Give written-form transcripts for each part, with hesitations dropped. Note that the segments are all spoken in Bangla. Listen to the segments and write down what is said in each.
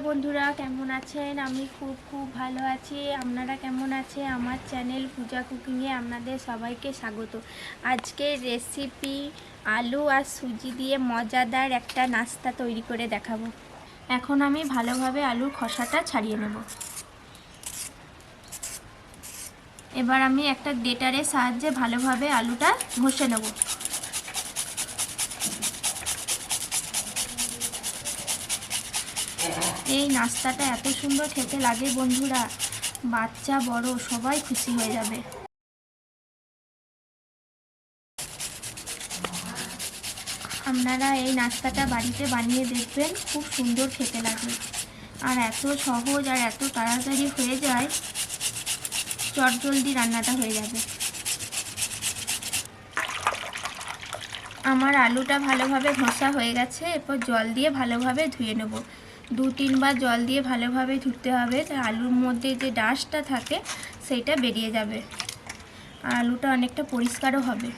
বন্ধুরা, কেমন আছেন? আমি খুব ভালো আছি। আপনারা কেমন আছে? আমার চ্যানেল পূজা কুকিংয়ে আপনাদের সবাইকে স্বাগত। আজকের রেসিপি আলু আর সুজি দিয়ে মজাদার একটা নাস্তা তৈরি করে দেখাবো। এখন আমি ভালোভাবে আলুর খোসাটা ছাড়িয়ে নেব। এবার আমি একটা গ্রেটারের সাহায্যে ভালোভাবে আলুটা ঘষে নেব। এই নাস্তাটা এত সুন্দর খেতে লাগে বন্ধুরা, বাচ্চা বড় সবাই খুশি হয়ে যাবে। আপনারা এই নাস্তাটা বাড়িতে বানিয়ে দেখবেন, খুব সুন্দর খেতে লাগে আর এত সহজ আর এত তাড়াতাড়ি হয়ে যায়, চটজলদি রান্নাটা হয়ে যাবে। আমার আলুটা ভালোভাবে ঘষা হয়ে গেছে। এরপর জল দিয়ে ভালোভাবে ধুয়ে নেব। 2-3 বার জল দিয়ে ভালোভাবে ধুতে হবে, আলুর মধ্যে যে ডাস্টটা থাকে সেইটা বেরিয়ে যাবে আর আলুটা অনেকটা পরিষ্কারও হবে।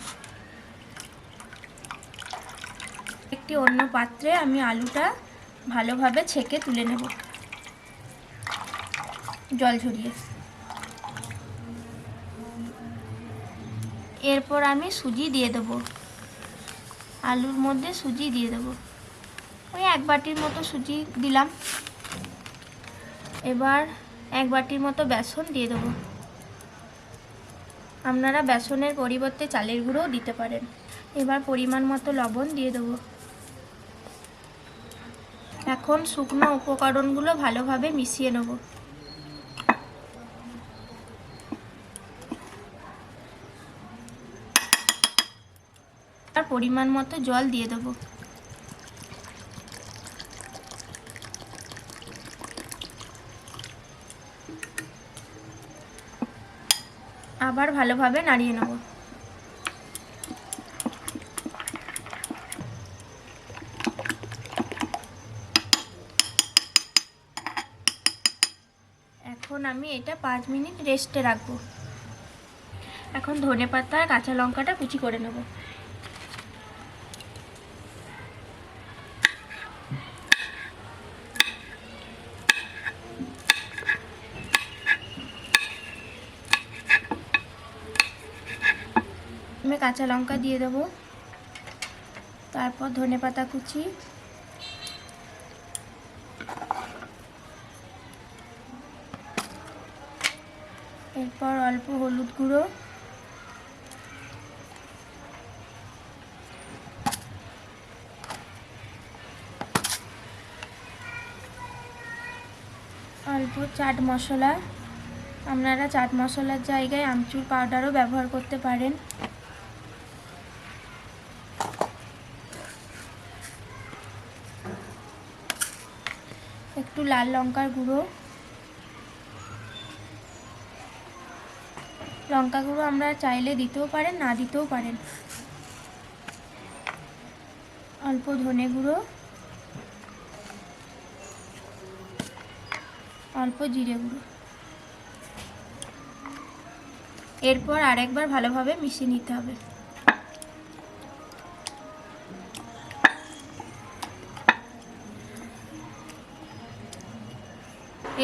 একটি অন্য পাত্রে আমি আলুটা ভালোভাবে ছেঁকে তুলে নেব জল ঝরিয়ে। এরপর আমি সুজি দিয়ে দেবো। আলুর মধ্যে সুজি দিয়ে দেবো, ওই 1 বাটির মতো সুজি দিলাম। এবার 1 বাটির মতো বেসন দিয়ে দেবো। আপনারা বেসনের পরিবর্তে চালের গুঁড়োও দিতে পারেন। এবার পরিমাণ মতো লবণ দিয়ে দেবো। এখন শুকনো উপকরণগুলো ভালোভাবে মিশিয়ে নেব। আর পরিমাণ মতো জল দিয়ে দেবো। আবার ভালোভাবে নাড়িয়ে নেব। এখন আমি এটা 5 মিনিট রেস্টে রাখবো। এখন ধনেপাতা আর কাঁচা লঙ্কাটা কুচি করে নেব। আমি কাঁচা লঙ্কা দিয়ে দেবো, তারপর ধনেপাতা কুচি, এরপর অল্প হলুদ গুঁড়ো, অল্প চাট মশলা। আপনারা চাট মশলার জায়গায় আমচুর পাউডারও ব্যবহার করতে পারেন। একটু লাল লঙ্কার গুঁড়ো। লঙ্কা গুঁড়ো আমরা চাইলে দিতেও পারেন, না দিতেও পারেন। অল্প ধনে গুঁড়ো, অল্প জিরে গুঁড়ো। এরপর আরেকবার ভালোভাবে মিশিয়ে নিতে হবে।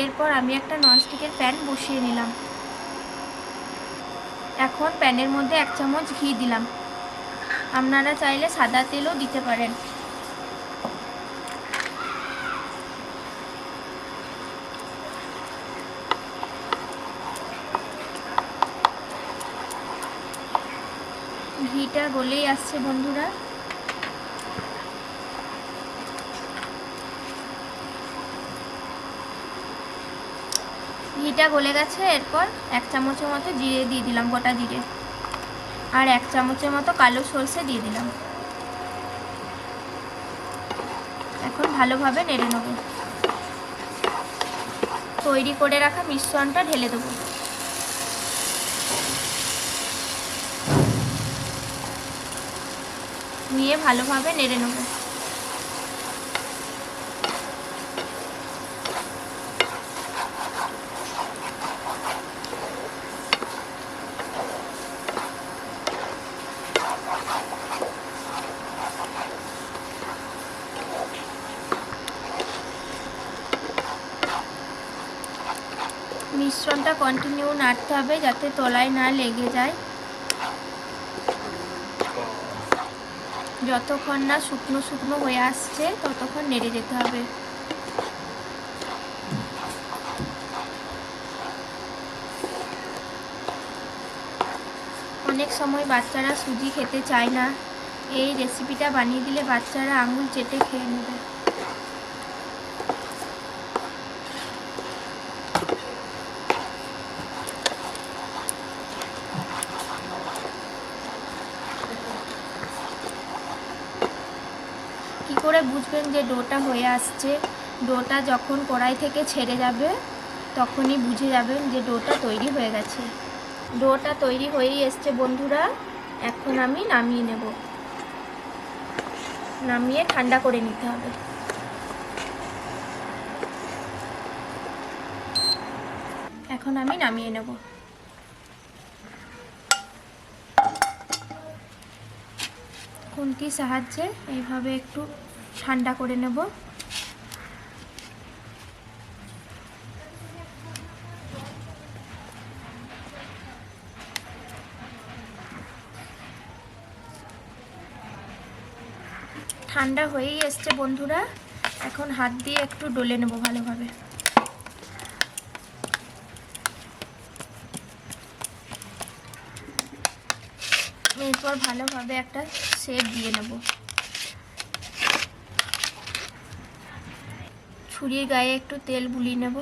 এরপর আমি একটা ননস্টিকের প্যান বসিয়ে নিলাম। এখন প্যানের মধ্যে 1 চামচ ঘি দিলাম। আপনারা চাইলে সাদা তেলও দিতে পারেন। ঘিটা গলেই আসছে বন্ধুরা। ঘিটা গলে গেছে। এরপর 1 চামচের মতো জিরে দিয়ে দিলাম, গোটা জিরে, আর 1 চামচের মতো কালো সরষে দিয়ে দিলাম। এখন ভালোভাবে নেড়ে নেব। তৈরি করে রাখা মিশ্রণটা ঢেলে দেবো। নিয়ে ভালোভাবে নেড়ে নেব। মিশ্রণটা কন্টিনিউ নাড়তে হবে যাতে তলায় না লেগে যায়। যতক্ষণ না শুকনো শুকনো হয়ে আসছে ততক্ষণ নেড়ে যেতে হবে। অনেক সময় বাচ্চারা সুজি খেতে চায় না, এই রেসিপিটা বানিয়ে দিলে বাচ্চারা আঙুল চেটে খেয়ে নেবে। কি করে বুঝবেন যে ডোটা হয়ে আসছে? ডোটা যখন কড়াই থেকে ছেড়ে যাবে তখনই বুঝে যাবেন যে ডোটা তৈরি হয়ে গেছে। ডোটা তৈরি হয়েই এসছে বন্ধুরা, এখন আমি নামিয়ে নেব। নামিয়ে ঠান্ডা করে নিতে হবে। এখন আমি নামিয়ে নেব। খুন্তির সাহায্যে এইভাবে একটু ঠান্ডা করে নেব। ঠান্ডা হয়েই এসছে বন্ধুরা, এখন হাত দিয়ে একটু ডলে নেব ভালোভাবে। এরপর ভালোভাবে একটা শেপ দিয়ে নেব। ছুরির গায়ে একটু তেল বুলিয়ে নেব।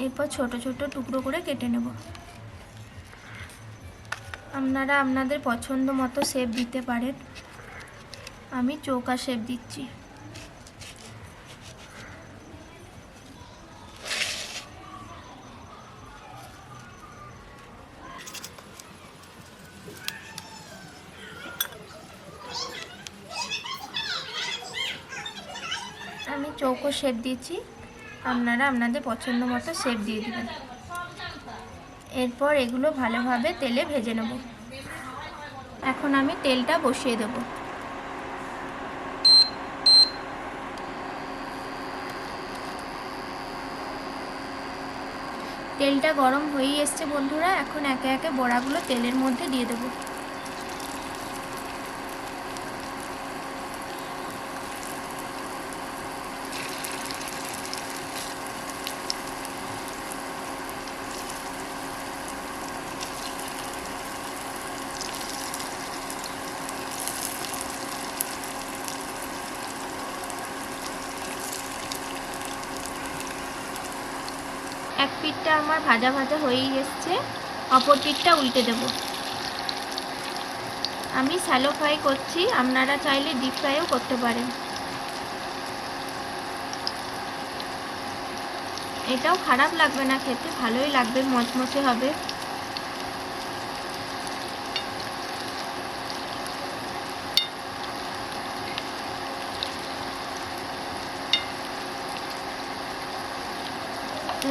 এরপর ছোট ছোট টুকরো করে কেটে নেব। আপনারা আপনাদের পছন্দ মতো শেপ দিতে পারেন, আমি চৌকা শেপ দিচ্ছি। আমি চৌকো শেপ দিয়েছি, আপনারা আপনাদের পছন্দ মতো শেপ দিয়ে দেবেন। এরপর এগুলো ভালোভাবে তেলে ভেজে নেব। এখন আমি তেলটা বসিয়ে দেব। তেলটা গরম হয়েই এসছে বন্ধুরা, এখন একে একে বড়াগুলো তেলের মধ্যে দিয়ে দেব। এক পিঠটা আমার ভাজা ভাজা হয়েই এসছে, অপর পিঠটা উল্টে দেব। আমি শ্যালো ফ্রাই করছি, আপনারা চাইলে ডিপ ফ্রাইও করতে পারেন। এটাও খারাপ লাগবে না খেতে, ভালোই লাগবে, মচমচে হবে।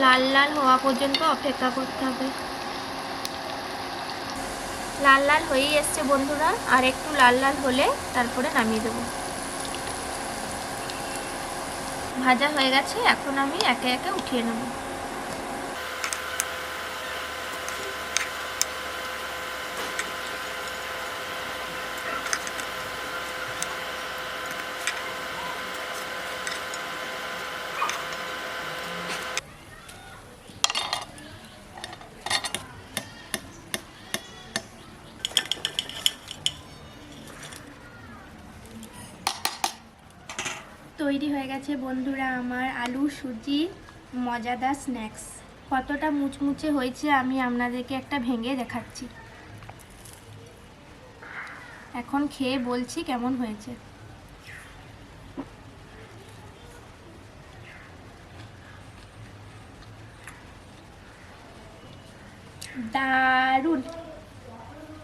লাল লাল হওয়া পর্যন্ত অপেক্ষা করতে হবে। লাল লাল হয়েই এসছে বন্ধুরা, আর একটু লাল লাল হলে তারপরে নামিয়ে দেব। ভাজা হয়ে গেছে, এখন আমি একে একে উঠিয়ে নেব। তৈরি হয়ে গেছে বন্ধুরা আমার আলু সুজি মজাদার স্ন্যাক্স। কতটা মুচমুচে হয়েছে আমি আপনাদেরকে একটা ভেঙে দেখাচ্ছি। এখন খেয়ে বলছি কেমন হয়েছে। দারুণ।